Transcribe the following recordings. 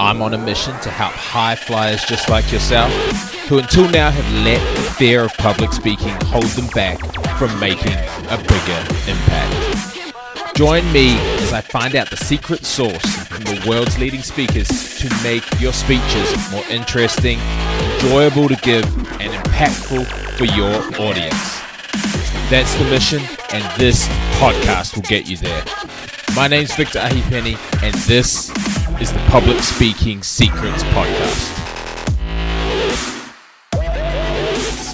I'm on a mission to help high flyers just like yourself, who until now have let the fear of public speaking hold them back from making a bigger impact. Join me as I find out the secret sauce from the world's leading speakers to make your speeches more interesting, enjoyable to give, and impactful for your audience. That's the mission, and this podcast will get you there. My name's Victor Ahipeni, and this is the Public Speaking Secrets Podcast.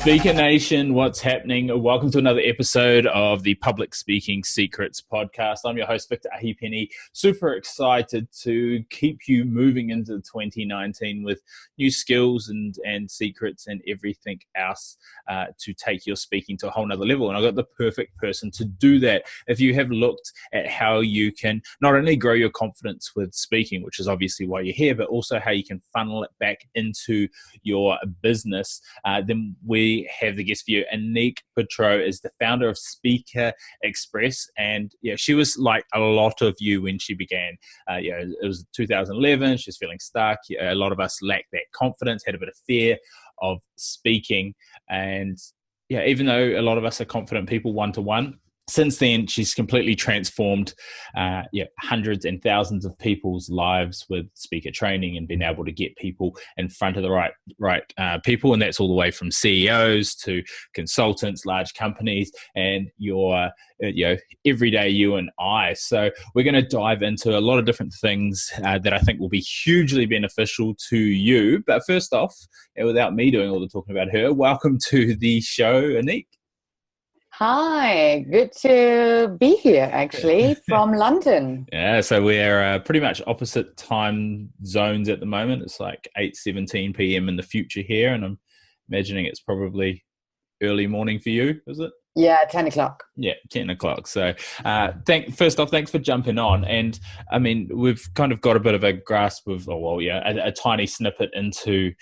Speaker Nation, what's happening? Welcome to another episode of the Public Speaking Secrets Podcast. I'm your host, Victor Ahipeni. Super excited to keep you moving into 2019 with new skills and secrets and everything else to take your speaking to a whole nother level. And I've got the perfect person to do that. If you have looked at how you can not only grow your confidence with speaking, which is obviously why you're here, but also how you can funnel it back into your business, then we have the guest for you. Anik Petro is the founder of Speaker Express, and she was like a lot of you when she began. It was 2011. She was feeling stuck. A lot of us lacked that confidence, had a bit of fear of speaking, and even though a lot of us are confident people one-to-one, since then, she's completely transformed hundreds and thousands of people's lives with speaker training and been able to get people in front of the right people. And that's all the way from CEOs to consultants, large companies, and your everyday you and I. So we're going to dive into a lot of different things that I think will be hugely beneficial to you. But first off, without me doing all the talking about her, welcome to the show, Anik. Hi, good to be here actually from London. Yeah, so we're pretty much opposite time zones at the moment. It's like 8:17 p.m. in the future here, and I'm imagining it's probably early morning for you, is it? Yeah, 10 o'clock. Yeah, 10 o'clock. So first off, thanks for jumping on. And I mean, we've kind of got a bit of a grasp of, a tiny snippet into,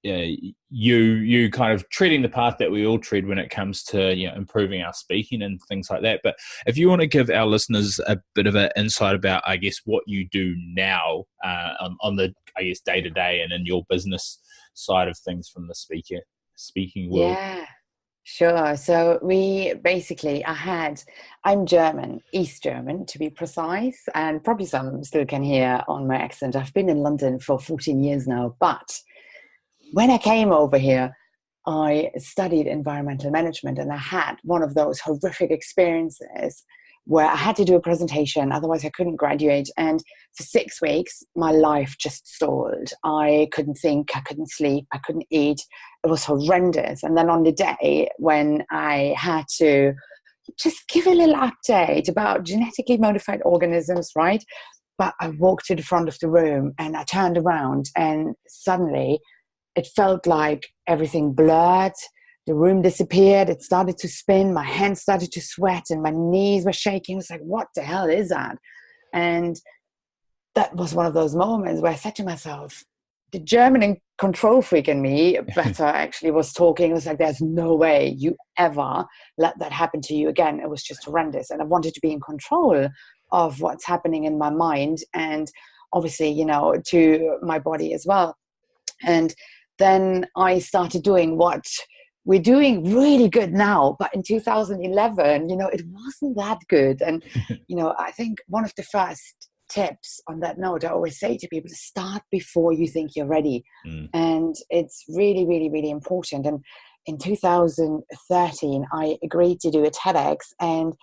you kind of treading the path that we all tread when it comes to improving our speaking and things like that. But if you want to give our listeners a bit of an insight about, I guess, what you do now on the, I guess, day to day and in your business side of things from the speaking world. Yeah, sure. So I'm German, East German to be precise, and probably some still can hear on my accent. I've been in London for 14 years now, but when I came over here, I studied environmental management, and I had one of those horrific experiences where I had to do a presentation, otherwise I couldn't graduate. And for 6 weeks, my life just stalled. I couldn't think, I couldn't sleep, I couldn't eat. It was horrendous. And then on the day when I had to just give a little update about genetically modified organisms, right? But I walked to the front of the room and I turned around, and suddenly it felt like everything blurred. The room disappeared. It started to spin. My hands started to sweat and my knees were shaking. I was like, what the hell is that? And that was one of those moments where I said to myself, the German and control freak in me, better actually, was talking. It was like, there's no way you ever let that happen to you again. It was just horrendous. And I wanted to be in control of what's happening in my mind and obviously, to my body as well. And then I started doing what we're doing really good now. But in 2011, it wasn't that good. And, I think one of the first tips on that note, I always say to people, to start before you think you're ready. And it's really, really, really important. And in 2013, I agreed to do a TEDx. And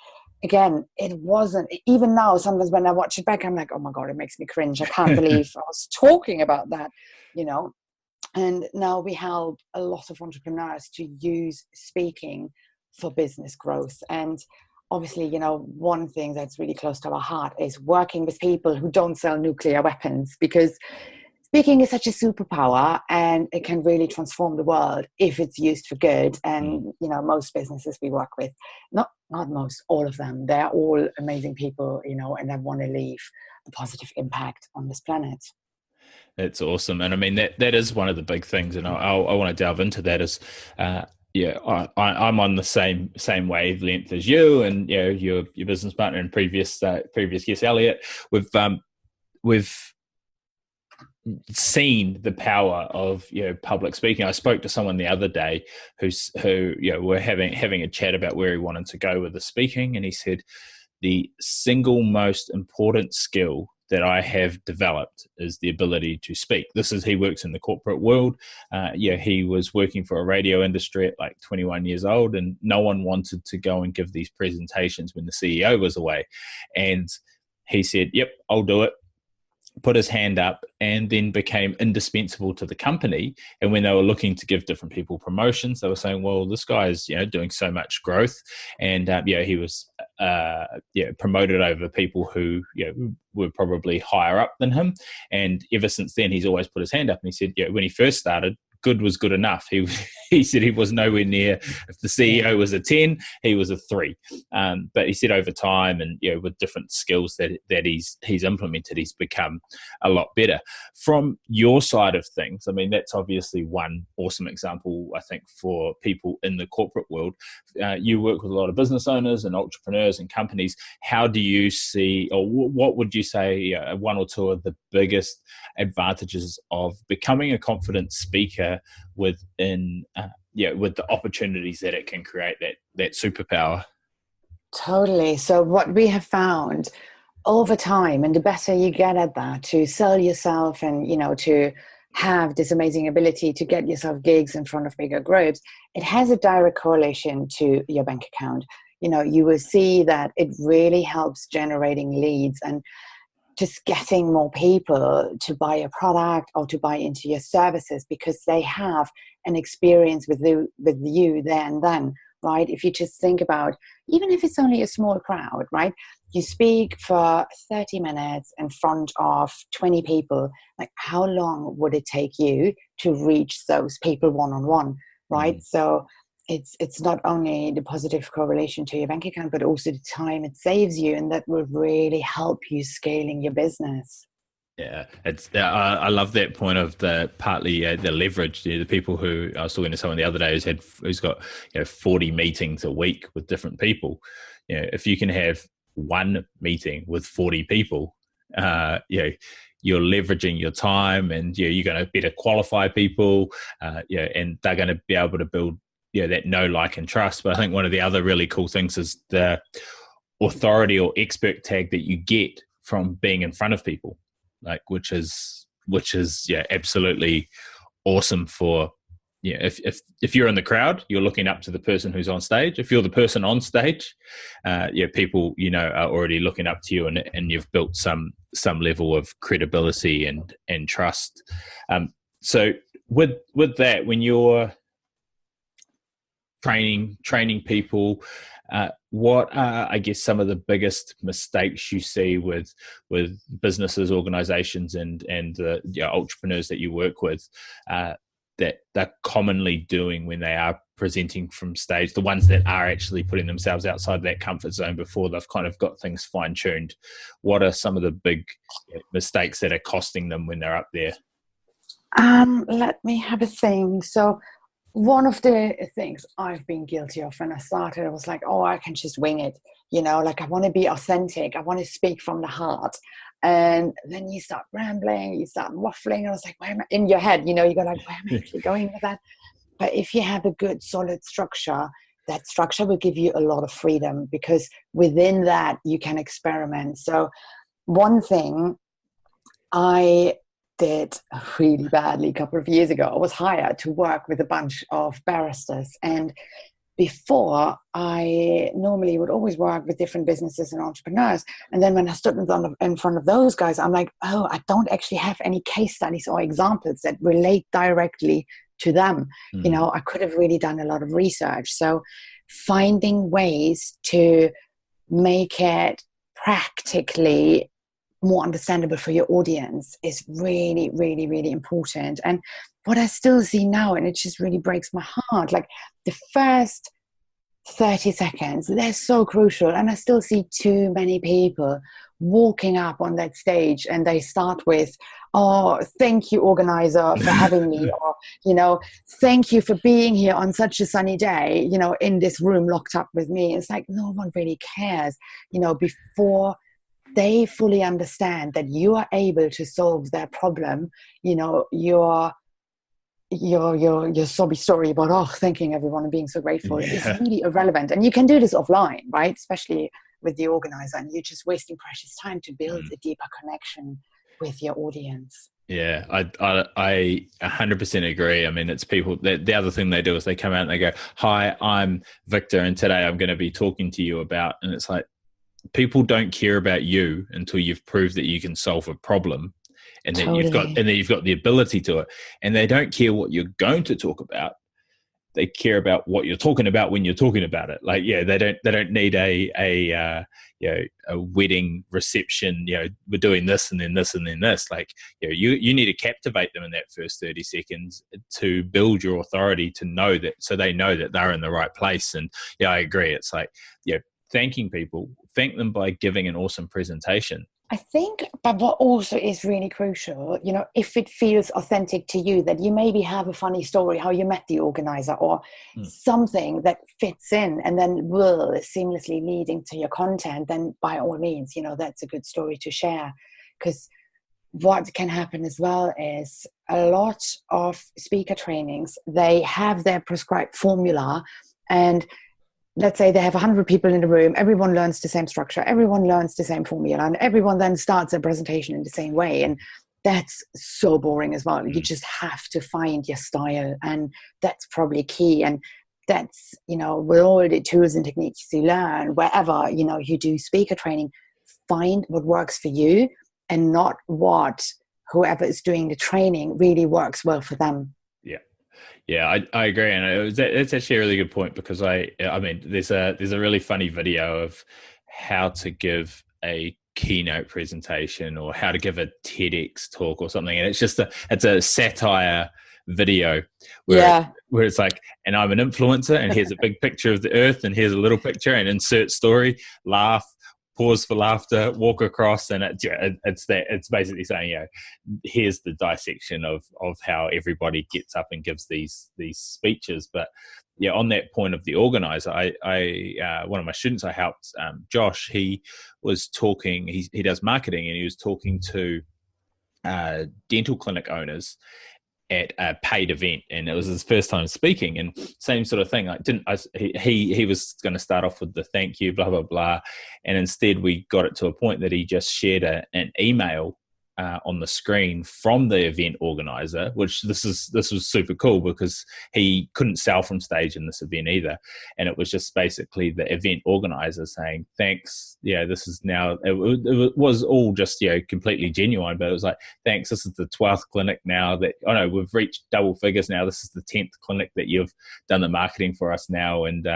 again, it wasn't, even now, sometimes when I watch it back, I'm like, oh my God, it makes me cringe. I can't believe I was talking about that, And now we help a lot of entrepreneurs to use speaking for business growth. And obviously, one thing that's really close to our heart is working with people who don't sell nuclear weapons, because speaking is such a superpower and it can really transform the world if it's used for good. And, most businesses we work with, not most, all of them, they're all amazing people, and they want to leave a positive impact on this planet. That's awesome. And I mean, that is one of the big things. And I want to delve into that is, I'm on the same wavelength as you and your business partner and previous guest Elliot. We've seen the power of public speaking. I spoke to someone the other day who were having a chat about where he wanted to go with the speaking, and he said the single most important skill that I have developed is the ability to speak. He works in the corporate world. He was working for a radio industry at like 21 years old, and no one wanted to go and give these presentations when the CEO was away. And he said, yep, I'll do it. Put his hand up, and then became indispensable to the company. And when they were looking to give different people promotions, they were saying, well, this guy is doing so much growth, and he was promoted over people who were probably higher up than him. And ever since then, he's always put his hand up. And he said, when he first started, good was good enough. He said he was nowhere near, if the CEO was a 10, he was a 3. But he said over time, and with different skills that he's implemented, he's become a lot better. From your side of things, I mean, that's obviously one awesome example, I think, for people in the corporate world. You work with a lot of business owners and entrepreneurs and companies. How do you see, or what would you say one or two of the biggest advantages of becoming a confident speaker within with the opportunities that it can create, that superpower? Totally. So what we have found over time, and the better you get at that, to sell yourself and to have this amazing ability to get yourself gigs in front of bigger groups, it has a direct correlation to your bank account. You will see that it really helps generating leads and just getting more people to buy a product or to buy into your services, because they have an experience with you there and then, right? If you just think about, even if it's only a small crowd, right? You speak for 30 minutes in front of 20 people. Like, how long would it take you to reach those people one-on-one, right? Mm. So it's not only the positive correlation to your bank account, but also the time it saves you, and that will really help you scaling your business. Yeah, it's I love that point of the partly the leverage. The people who I was talking to someone the other day who's got 40 meetings a week with different people. If you can have one meeting with 40 people, you're leveraging your time, and you're going to better qualify people, and they're going to be able to build that know, like, and trust. But I think one of the other really cool things is the authority or expert tag that you get from being in front of people, like which is absolutely awesome for if you're in the crowd, you're looking up to the person who's on stage. If you're the person on stage, people are already looking up to you, and you've built some level of credibility and trust. So with that, when you're training people, what are, I guess, some of the biggest mistakes you see with businesses, organizations, and the entrepreneurs that you work with that they're commonly doing when they are presenting from stage, the ones that are actually putting themselves outside that comfort zone before they've kind of got things fine-tuned? What are some of the big mistakes that are costing them when they're up there? Let me have a think. So one of the things I've been guilty of when I started, I was like, oh, I can just wing it. Like, I want to be authentic. I want to speak from the heart. And then you start rambling, you start waffling. And I was like, where am I? In your head, you go like, where am I actually going with that? But if you have a good, solid structure, that structure will give you a lot of freedom, because within that you can experiment. So one thing I did really badly a couple of years ago, I was hired to work with a bunch of barristers. And before, I normally would always work with different businesses and entrepreneurs. And then when I stood in front of those guys, I'm like, oh, I don't actually have any case studies or examples that relate directly to them. Mm. I could have really done a lot of research. So finding ways to make it practically more understandable for your audience is really, really, really important. And what I still see now, and it just really breaks my heart, like the first 30 seconds, they're so crucial. And I still see too many people walking up on that stage and they start with, oh, thank you, organizer, for having me, or, thank you for being here on such a sunny day, in this room locked up with me. It's like, no one really cares, before they fully understand that you are able to solve their problem, your sobby story about thanking everyone and being so grateful is Yeah. really irrelevant. And you can do this offline, right? Especially with the organizer, and you're just wasting precious time to build a deeper connection with your audience. Yeah, I 100% agree. I mean, it's people that the other thing they do is they come out and they go, "Hi, I'm Victor, and today I'm going to be talking to you about," and it's like, people don't care about you until you've proved that you can solve a problem, and that Totally. you've got the ability to it, and they don't care what you're going to talk about. They care about what you're talking about when you're talking about it. Like, yeah, they don't need a wedding reception. We're doing this and then this and then this. Like, you need to captivate them in that first 30 seconds to build your authority, to know that, so they know that they're in the right place. And yeah, I agree. It's like, thanking people, thank them by giving an awesome presentation. I think, but what also is really crucial, if it feels authentic to you, that you maybe have a funny story, how you met the organizer, or something that fits in and then will seamlessly lead into your content, then by all means, that's a good story to share. Because what can happen as well is a lot of speaker trainings, they have their prescribed formula, and let's say they have 100 people in the room, everyone learns the same structure, everyone learns the same formula, and everyone then starts their presentation in the same way. And that's so boring as well. You just have to find your style, and that's probably key. And that's, with all the tools and techniques you learn, wherever, you do speaker training, find what works for you and not what whoever is doing the training really works well for them. Yeah, I agree, and it's actually a really good point, because I mean, there's a really funny video of how to give a keynote presentation or how to give a TEDx talk or something, and it's a satire video where it's like, and I'm an influencer, and here's a big picture of the earth, and here's a little picture, and insert story, laugh, pause for laughter, walk across, and it's basically saying, here's the dissection of how everybody gets up and gives these speeches. But on that point of the organizer, I one of my students I helped, Josh, he was talking, he does marketing, and he was talking to dental clinic owners at a paid event, and it was his first time speaking, and same sort of thing. Like, he was going to start off with the thank you, blah blah blah, and instead we got it to a point that he just shared an email on the screen from the event organizer, which this was super cool, because he couldn't sell from stage in this event either, and it was just basically the event organizer saying, thanks, this is now, it was all just completely genuine, but it was like, thanks, this is the 12th clinic now that, we've reached double figures now, this is the 10th clinic that you've done the marketing for us now, and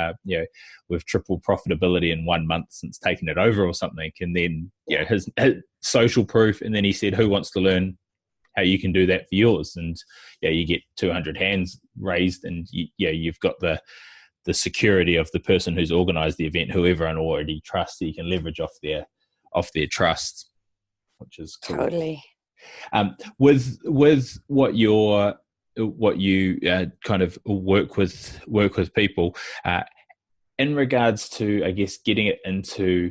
we've tripled profitability in 1 month since taking it over or something. And then his social proof, and then he said, who wants to learn how you can do that for yours? And you get 200 hands raised, and you've got the security of the person who's organized the event, who everyone already trusts, so you can leverage off their trust, which is cool. Totally. With what you kind of work with people in regards to, I guess, getting it into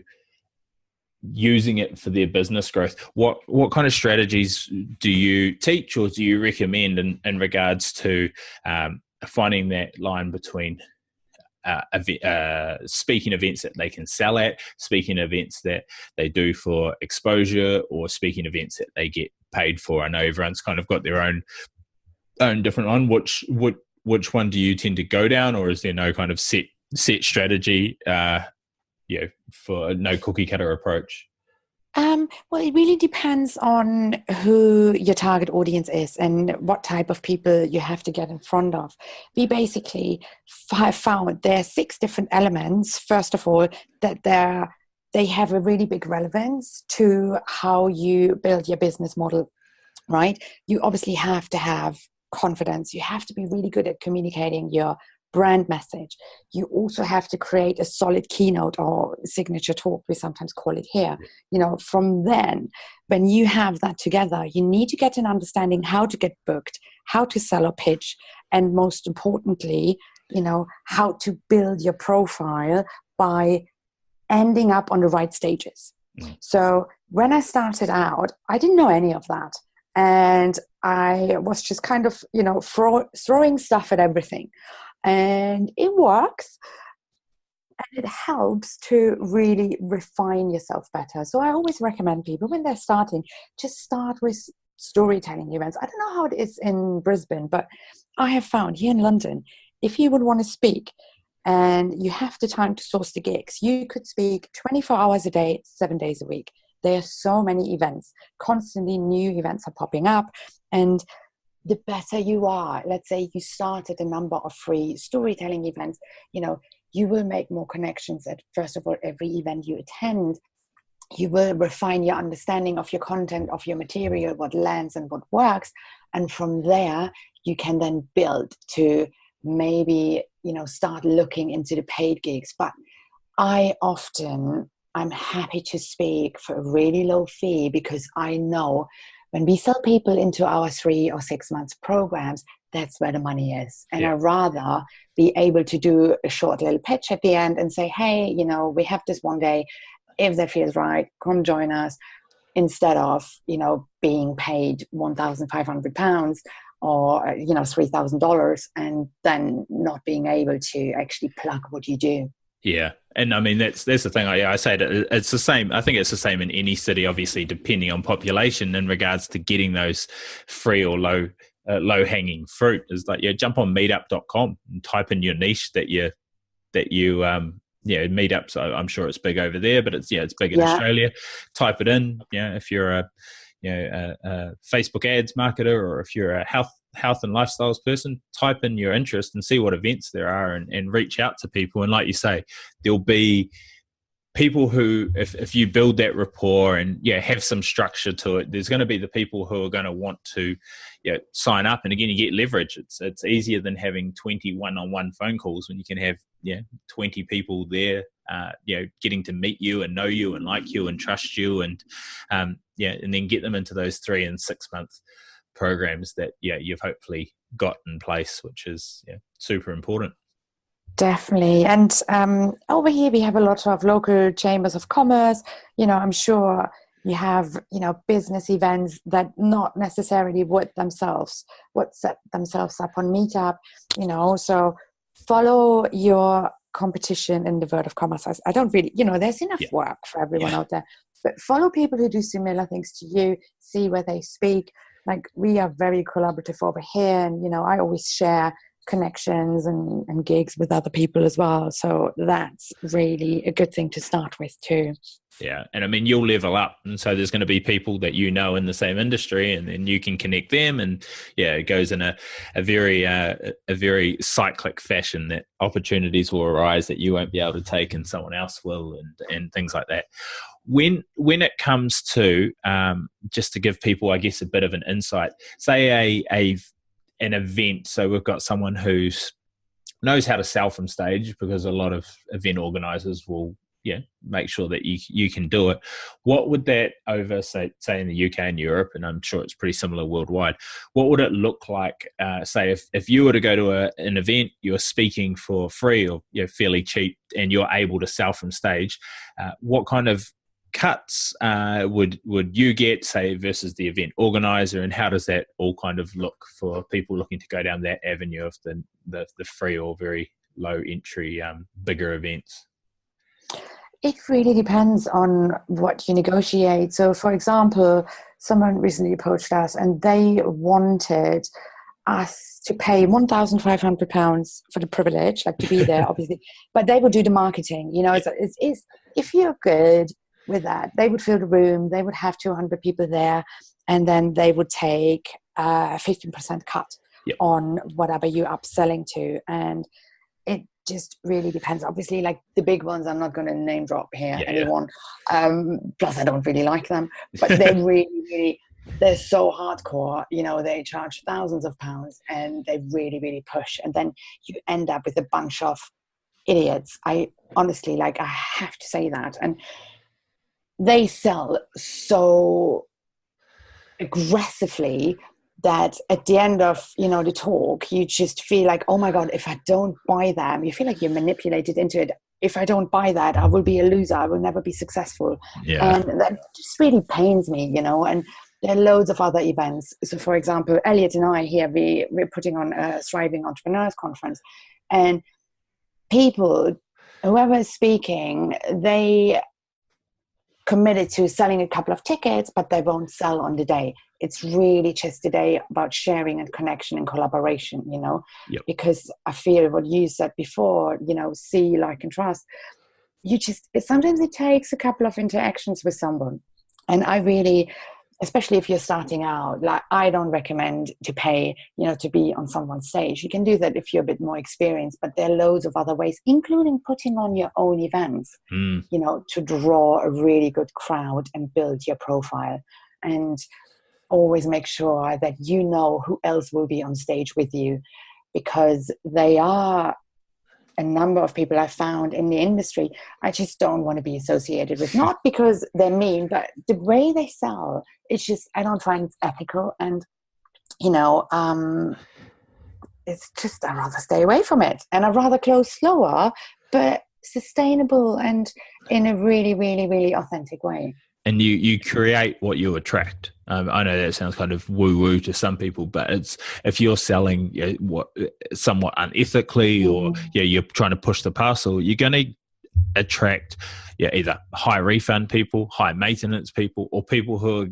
using it for their business growth, what kind of strategies do you teach or do you recommend in regards to finding that line between speaking events that they can sell at, speaking events that they do for exposure, or speaking events that they get paid for? I know everyone's kind of got their own different one. Which one do you tend to go down, or is there no kind of set strategy for no cookie cutter approach? Well, it really depends on who your target audience is and what type of people you have to get in front of. We basically have found there are 6 different elements. First of all, that they have a really big relevance to how you build your business model, right? You obviously have to have confidence. You have to be really good at communicating your brand message. You also have to create a solid keynote or signature talk, we sometimes call it here. From then, when you have that together, you need to get an understanding how to get booked, how to sell or pitch, and most importantly, how to build your profile by ending up on the right stages. Mm. So when I started out, I didn't know any of that. And I was just kind of, throwing stuff at everything. And it works. And it helps to really refine yourself better. So I always recommend people when they're starting, just start with storytelling events. I don't know how it is in Brisbane, but I have found here in London, if you would want to speak and you have the time to source the gigs, you could speak 24 hours a day, 7 days a week. There are so many events, constantly new events are popping up. And the better you are, let's say you started a number of free storytelling events, you will make more connections at, first of all, every event you attend. You will refine your understanding of your content, of your material, what lands and what works. And from there, you can then build to maybe, start looking into the paid gigs. But I'm happy to speak for a really low fee, because I know when we sell people into our 3 or 6 months programs, that's where the money is. And I'd rather be able to do a short little pitch at the end and say, hey, we have this one day. If that feels right, come join us, instead of, being paid £1,500 or, $3,000 and then not being able to actually plug what you do. Yeah. And I mean, that's the thing. I say that it's the same. I think it's the same in any city, obviously, depending on population in regards to getting those free or low hanging fruit. Is like, jump on meetup.com and type in your niche that you meetups. I'm sure it's big over there, but it's big in Australia. Type it in. If you're a Facebook ads marketer, or if you're a health and lifestyles person, type in your interest and see what events there are, and reach out to people. And like you say, there'll be people who, if you build that rapport and have some structure to it, there's going to be the people who are going to want to sign up. And again, you get leverage. It's easier than having 20 one-on-one phone calls when you can have 20 people there, getting to meet you and know you and like you and trust you, and and then get them into those 3 and 6 month programs that you've hopefully got in place, which is super important. Definitely. And over here we have a lot of local chambers of commerce. I'm sure you have business events that not necessarily would set themselves up on Meetup, so follow your competition in the world of commerce. I don't really, there's enough work for everyone out there, but follow people who do similar things to you, see where they speak. Like, we are very collaborative over here, and I always share connections and gigs with other people as well. So that's really a good thing to start with too. Yeah. And I mean, you'll level up. And so there's going to be people that in the same industry, and then you can connect them. And it goes in a very cyclic fashion, that opportunities will arise that you won't be able to take and someone else will, and things like that. When it comes to, just to give people, I guess, a bit of an insight, say an event. So we've got someone who knows how to sell from stage, because a lot of event organizers will make sure that you can do it. What would that, over say in the UK and Europe, and I'm sure it's pretty similar worldwide, what would it look like, say if you were to go to an event, you're speaking for free or fairly cheap, and you're able to sell from stage, what kind of cuts would you get, say, versus the event organizer, and how does that all kind of look for people looking to go down that avenue of the free or very low entry bigger events? It really depends on what you negotiate. So, for example, someone recently approached us and they wanted us to pay £1,500 for the privilege, like to be there, obviously, but they would do the marketing. It's if you're good with that, they would fill the room, they would have 200 people there, and then they would take a 15% cut on whatever you're upselling to. And it just really depends. Obviously, like the big ones, I'm not going to name drop here anyone. Plus, I don't really like them, but they're really, they're so hardcore. They charge thousands of pounds, and they really, really push. And then you end up with a bunch of idiots. I honestly, I have to say that. And they sell so aggressively that at the end of the talk, you just feel like, oh my god, if I don't buy them, you feel like you're manipulated into it. if I don't buy that, I will be a loser. I will never be successful. Yeah. And that just really pains me, and there are loads of other events. So for example, Elliot and I here, we're putting on a Thriving Entrepreneurs Conference, and people, whoever is speaking, they committed to selling a couple of tickets, but they won't sell on the day. It's really just today about sharing and connection and collaboration, Yep. because I feel what you said before, see, like, and trust. Sometimes it takes a couple of interactions with someone. And I really, especially if you're starting out, like, I don't recommend to pay, to be on someone's stage. You can do that if you're a bit more experienced, but there are loads of other ways, including putting on your own events, to draw a really good crowd and build your profile. And always make sure that you know who else will be on stage with you, because they are a number of people I've found in the industry I just don't want to be associated with. Not because they're mean, but the way they sell, it's just, I don't find it's ethical. And, it's just, I'd rather stay away from it. And I'd rather close slower, but sustainable and in a really, really, really authentic way. And you create what you attract. I know that sounds kind of woo-woo to some people, but it's, if you're selling what somewhat unethically, or you're trying to push the parcel, you're going to attract either high refund people, high maintenance people, or people who are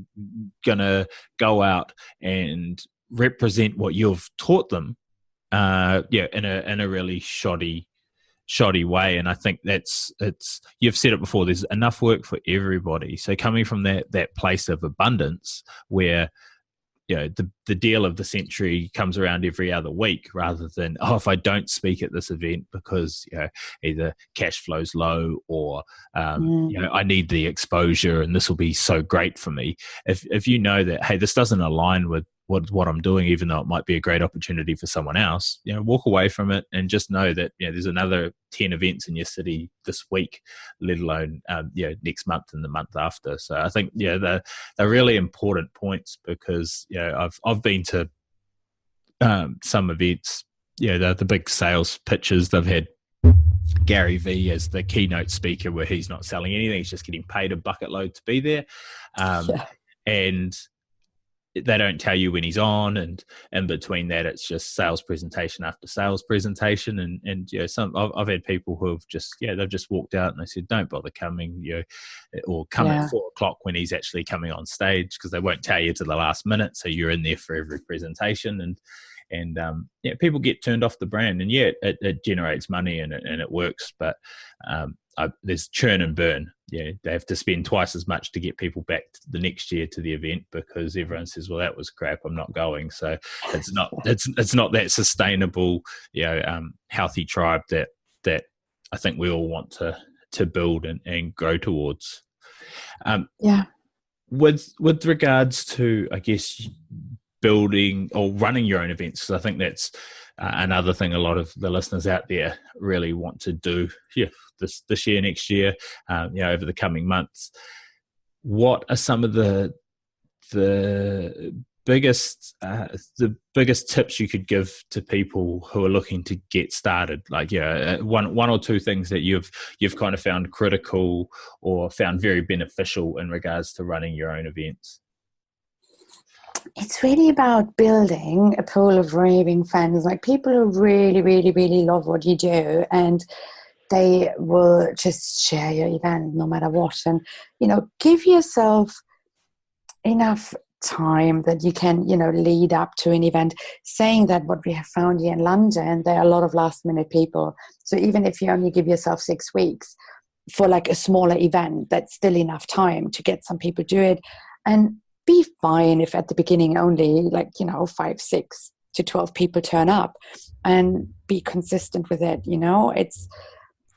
going to go out and represent what you've taught them in a really shoddy way. And I think it's you've said it before, there's enough work for everybody. So coming from that place of abundance, where the deal of the century comes around every other week, rather than, if I don't speak at this event because either cash flow's low, or I need the exposure and this will be so great for me. If you know that, hey, this doesn't align with what I'm doing, even though it might be a great opportunity for someone else, walk away from it, and just know that there's another 10 events in your city this week, let alone next month and the month after. So I think they're really important points, because I've been to some events, the big sales pitches. They've had Gary Vee as the keynote speaker, where he's not selling anything, he's just getting paid a bucket load to be there, and they don't tell you when he's on, and in between that, it's just sales presentation after sales presentation. And I've had people who have just they've just walked out and they said, don't bother coming, or come at 4:00 when he's actually coming on stage, because they won't tell you to the last minute, so you're in there for every presentation. And people get turned off the brand, and it generates money and it works, but there's churn and burn. They have to spend twice as much to get people back the next year to the event, because everyone says, well, that was crap, I'm not going. So it's not that sustainable, healthy tribe that I think we all want to build and grow towards. With regards to, I guess, building or running your own events, because I think that's another thing a lot of the listeners out there really want to do this year, next year, over the coming months. What are some of the biggest tips you could give to people who are looking to get started? Like one or two things that you've kind of found critical or found very beneficial in regards to running your own events. It's really about building a pool of raving fans, like people who really, really, really love what you do, and they will just share your event no matter what. And, give yourself enough time that you can, lead up to an event. Saying that, what we have found here in London, there are a lot of last minute people. So even if you only give yourself 6 weeks for like a smaller event, that's still enough time to get some people do it. And be fine if at the beginning only 5, 6 to 12 people turn up, and be consistent with it. It's,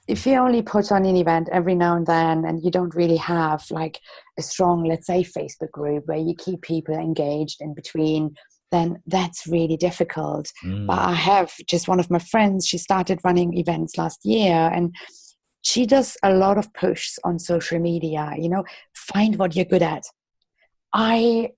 if you only put on an event every now and then, and you don't really have like a strong, let's say, Facebook group where you keep people engaged in between, then that's really difficult. But I have just one of my friends, she started running events last year, and she does a lot of push on social media. Find what you're good at. I'm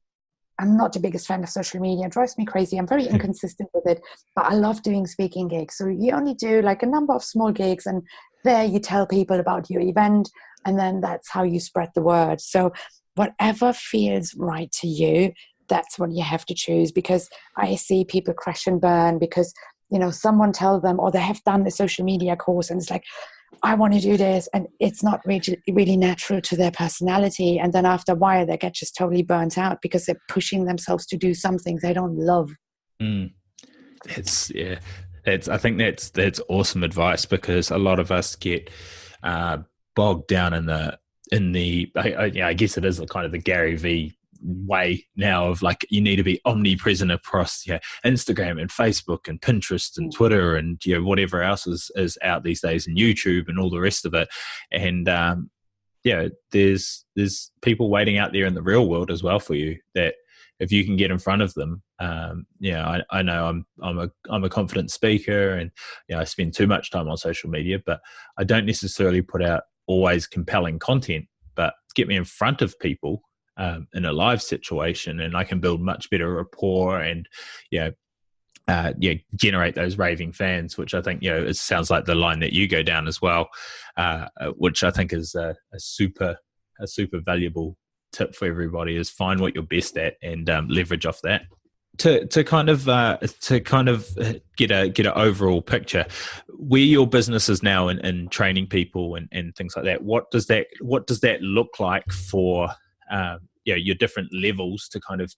not the biggest fan of social media. It drives me crazy. I'm very inconsistent with it, but I love doing speaking gigs. So you only do like a number of small gigs, and there you tell people about your event, and then that's how you spread the word. So whatever feels right to you, that's what you have to choose. Because I see people crash and burn because, someone tell them, or they have done a social media course and it's like, I want to do this, and it's not really natural to their personality. And then after a while, they get just totally burnt out because they're pushing themselves to do something they don't love. I think that's awesome advice, because a lot of us get bogged down in the I guess it is kind of the Gary V way now of like, you need to be omnipresent across Instagram and Facebook and Pinterest and Twitter and whatever else is out these days, and YouTube and all the rest of it. And there's people waiting out there in the real world as well for you, that if you can get in front of them. I know I'm a confident speaker, and I spend too much time on social media, but I don't necessarily put out always compelling content. But get me in front of people in a live situation, and I can build much better rapport and generate those raving fans, which I think it sounds like the line that you go down as well, which I think is a super valuable tip for everybody, is find what you're best at and leverage off that. To kind of get an overall picture where your business is now in training people and things like that. What does that look like for your different levels, to kind of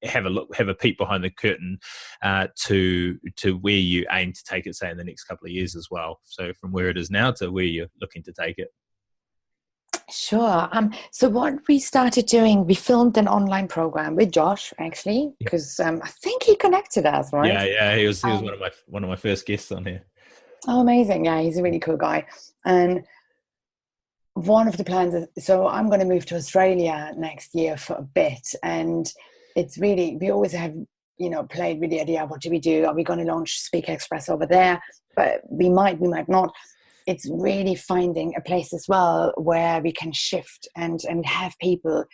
have a peek behind the curtain to where you aim to take it, say in the next couple of years as well? So from where it is now to where you're looking to take it. Sure. So what we started doing, we filmed an online program with Josh, actually, because I think he connected us, right? Yeah. He was one of my first guests on here. Oh, amazing! Yeah, he's a really cool guy. And one of the plans is, so I'm going to move to Australia next year for a bit, and it's really, we always have played with the idea, what do we do? Are we going to launch Speaker Express over there? But we might not. It's really finding a place as well where we can shift and have people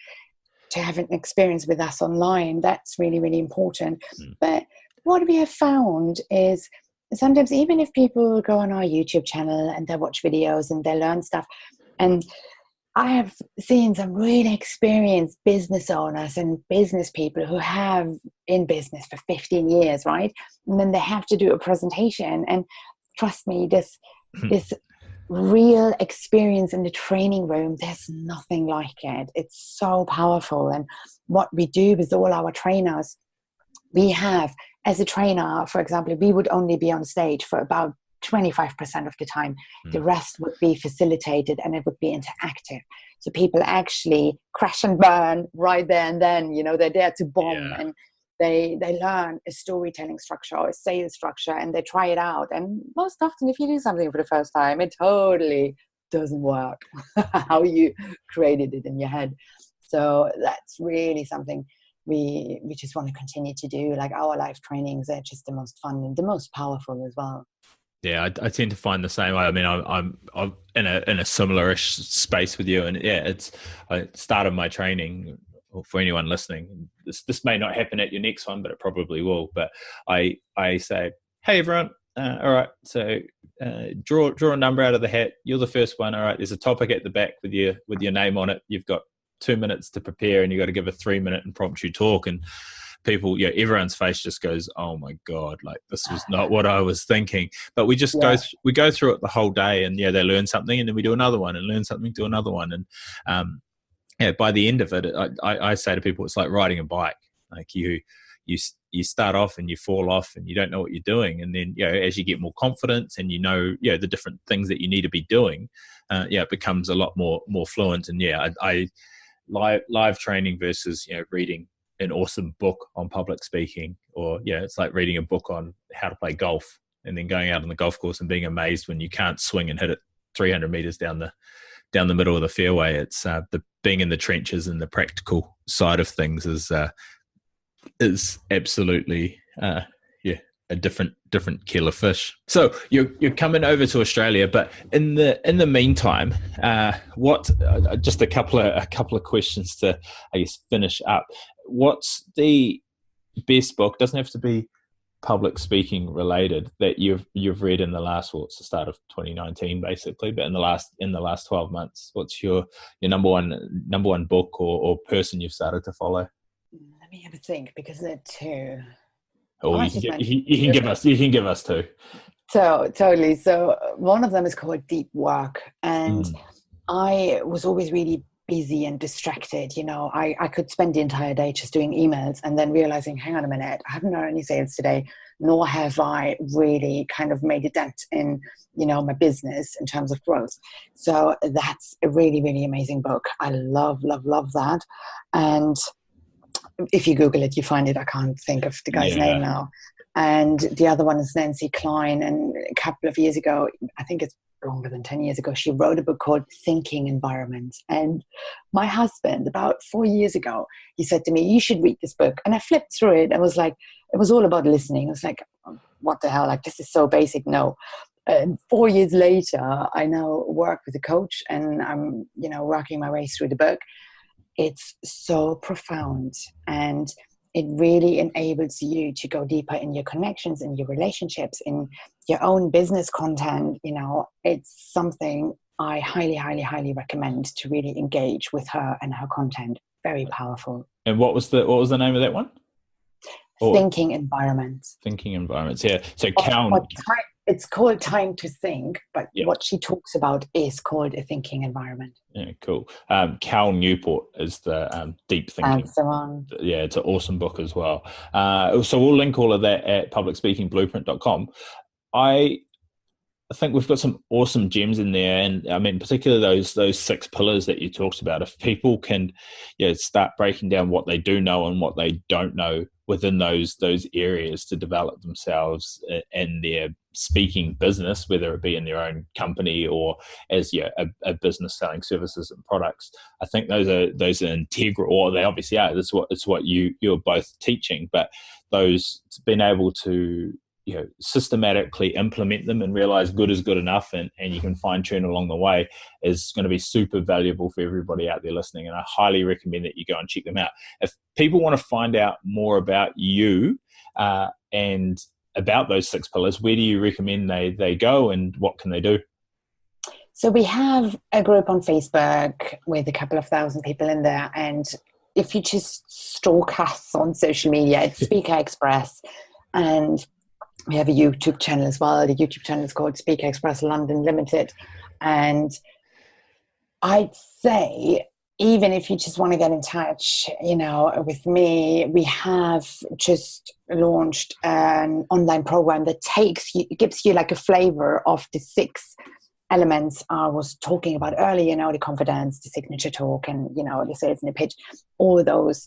to have an experience with us online. That's really, really important. But what we have found is sometimes, even if people go on our YouTube channel and they watch videos and they learn stuff, and I have seen some really experienced business owners and business people who have in business for 15 years, right? And then they have to do a presentation, and trust me, this real experience in the training room, there's nothing like it. It's so powerful. And what we do with all our trainers, we have, as a trainer, for example, we would only be on stage for about 25% of the time. The rest would be facilitated, and it would be interactive. So people actually crash and burn right there and then, they're there to bomb, and they learn a storytelling structure or a sales structure, and they try it out. And most often, if you do something for the first time, it totally doesn't work how you created it in your head. So that's really something we just want to continue to do. Like, our live trainings are just the most fun and the most powerful as well. Yeah, I tend to find the same. I mean, I'm in a similar-ish space with you, and I started my training. For anyone listening, this may not happen at your next one, but it probably will. But I say, hey everyone, all right, so draw a number out of the hat. You're the first one. All right, there's a topic at the back with your name on it. You've got 2 minutes to prepare, and you got to give a 3-minute impromptu talk. And people, everyone's face just goes, oh my God, like this was not what I was thinking. But we just go through it the whole day, and they learn something, and then we do another one, and learn something, do another one, and by the end of it, I say to people, it's like riding a bike. Like you start off and you fall off and you don't know what you're doing, and then as you get more confidence and the different things that you need to be doing, it becomes a lot more fluent. And I live training versus reading an awesome book on public speaking, or it's like reading a book on how to play golf and then going out on the golf course and being amazed when you can't swing and hit it 300 meters down the middle of the fairway. It's the being in the trenches and the practical side of things is absolutely a different kettle of fish. So you're coming over to Australia, but in the meantime, what just a couple of questions to, I guess, finish up. What's the best book? Doesn't have to be public speaking related that you've read in the last, well, it's the start of 2019 basically, but in the last 12 months, what's your number one book or person you've started to follow? Let me have a think, because there are two. Or I you just can, mentioned you can give us two. so totally. So one of them is called Deep Work, and Mm. I was always really busy and distracted. I could spend the entire day just doing emails and then realizing, hang on a minute, I haven't done any sales today, nor have I really kind of made a dent in, my business in terms of growth. So that's a really, really amazing book. I love, love, love that. And if you Google it, you find it. I can't think of the guy's name now. And the other one is Nancy Klein. And a couple of years ago, I think it's longer than 10 years ago, she wrote a book called Thinking Environment. And my husband, about 4 years ago, he said to me, you should read this book. And I flipped through it and was like, it was all about listening. I was like, what the hell? Like, this is so basic. No. And 4 years later, I now work with a coach and I'm, working my way through the book. It's so profound, and it really enables you to go deeper in your connections, in your relationships, in your own business content. It's something I highly, highly, highly recommend to really engage with her and her content. Very powerful. And what was the name of that one? Thinking Environment. Thinking Environments. Yeah. So it's called Time to Think, but yep. What she talks about is called a thinking environment. Yeah, cool. Cal Newport is the Deep Thinking. That's the one. Yeah, it's an awesome book as well. So we'll link all of that at publicspeakingblueprint.com. I think we've got some awesome gems in there, and I mean, particularly those 6 pillars that you talked about. If people can, start breaking down what they do know and what they don't know within those areas to develop themselves in their speaking business, whether it be in their own company or as a business selling services and products, I think those are integral, or they obviously are. It's what you're both teaching, but those being able to systematically implement them and realize good is good enough, and you can fine tune along the way, is going to be super valuable for everybody out there listening. And I highly recommend that you go and check them out. If people want to find out more about you and about those 6 pillars, where do you recommend they go, and what can they do? So we have a group on Facebook with a couple of thousand people in there. And if you just stalk us on social media, it's Speaker Express. And we have a YouTube channel as well. The YouTube channel is called Speaker Express London Limited. And I'd say, even if you just want to get in touch, with me, we have just launched an online program that gives you like a flavor of the 6 elements I was talking about earlier, the confidence, the signature talk, and, the sales and the pitch. All those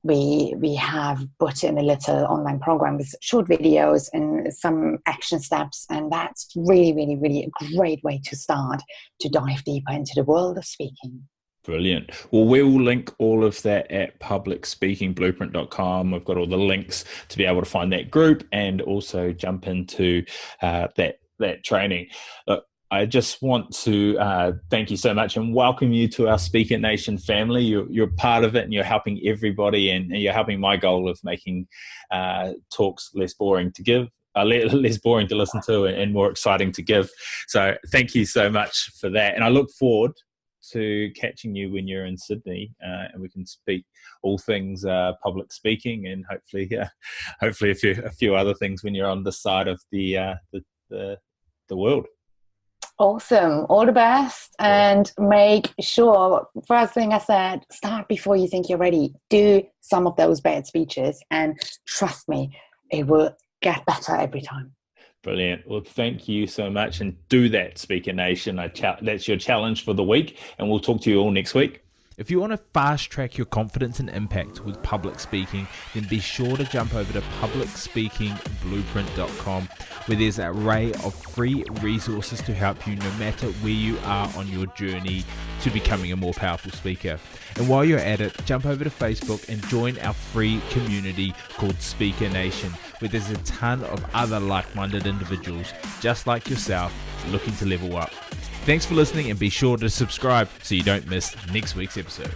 we have put in a little online program with short videos and some action steps. And that's really, really, really a great way to start to dive deeper into the world of speaking. Brilliant. Well, we will link all of that at publicspeakingblueprint.com. We've got all the links to be able to find that group and also jump into that training. I just want to thank you so much and welcome you to our Speaker Nation family. You're part of it, and you're helping everybody, and you're helping my goal of making talks less boring to give, less boring to listen to, and more exciting to give. So thank you so much for that. And I look forward to catching you when you're in Sydney, and we can speak all things public speaking, and hopefully a few other things when you're on this side of the world. Awesome. All the best. And make sure, first thing I said, start before you think you're ready. Do some of those bad speeches, and trust me, it will get better every time. Brilliant. Well, thank you so much. And do that, Speaker Nation. That's your challenge for the week. And we'll talk to you all next week. If you want to fast track your confidence and impact with public speaking, then be sure to jump over to publicspeakingblueprint.com, where there's an array of free resources to help you no matter where you are on your journey to becoming a more powerful speaker. And while you're at it, jump over to Facebook and join our free community called Speaker Nation, where there's a ton of other like-minded individuals just like yourself looking to level up. Thanks for listening, and be sure to subscribe so you don't miss next week's episode.